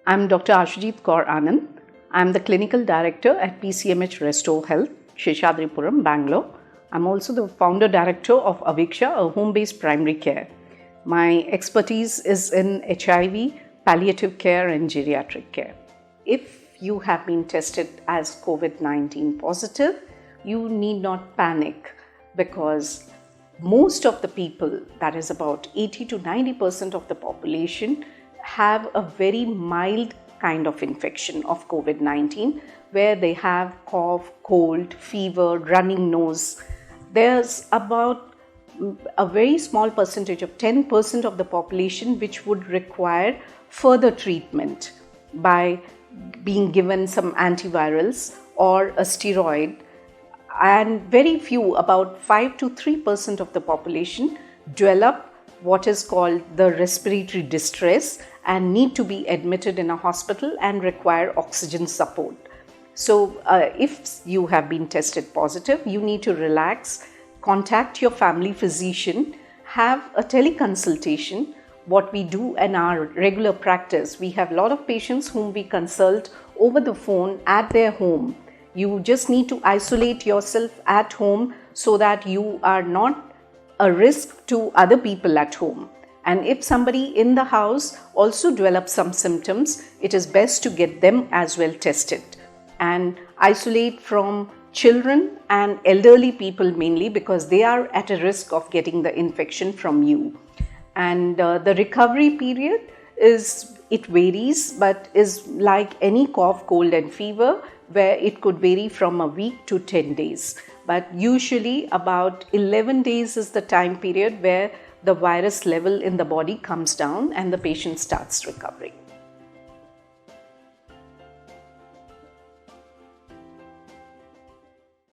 I'm Dr. Ashoojit Kaur Anand. I'm the Clinical Director at PCMH Restore Health, Sheshadripuram, Bangalore. I'm also the Founder Director of Aviksha, a home-based primary care. My expertise is in HIV, palliative care and geriatric care. If you have been tested as COVID-19 positive, you need not panic because most of the people, that is about 80 to 90% of the population, have a very mild kind of infection of COVID-19 where they have cough, cold, fever, running nose. There's about a very small percentage of 10% of the population which would require further treatment by being given some antivirals or a steroid, and very few, about 5 to 3% of the population, develop what is called the respiratory distress and need to be admitted in a hospital and require oxygen support. So if you have been tested positive, you need to relax, contact your family physician, have a teleconsultation. What we do in our regular practice, we have a lot of patients whom we consult over the phone at their home. You just need to isolate yourself at home so that you are not a risk to other people at home. And if somebody in the house also develops some symptoms, it is best to get them as well tested. And isolate from children and elderly people mainly because they are at a risk of getting the infection from you. And the recovery period it varies, but is like any cough, cold and fever, where it could vary from a week to 10 days. But usually about 11 days is the time period where the virus level in the body comes down and the patient starts recovering.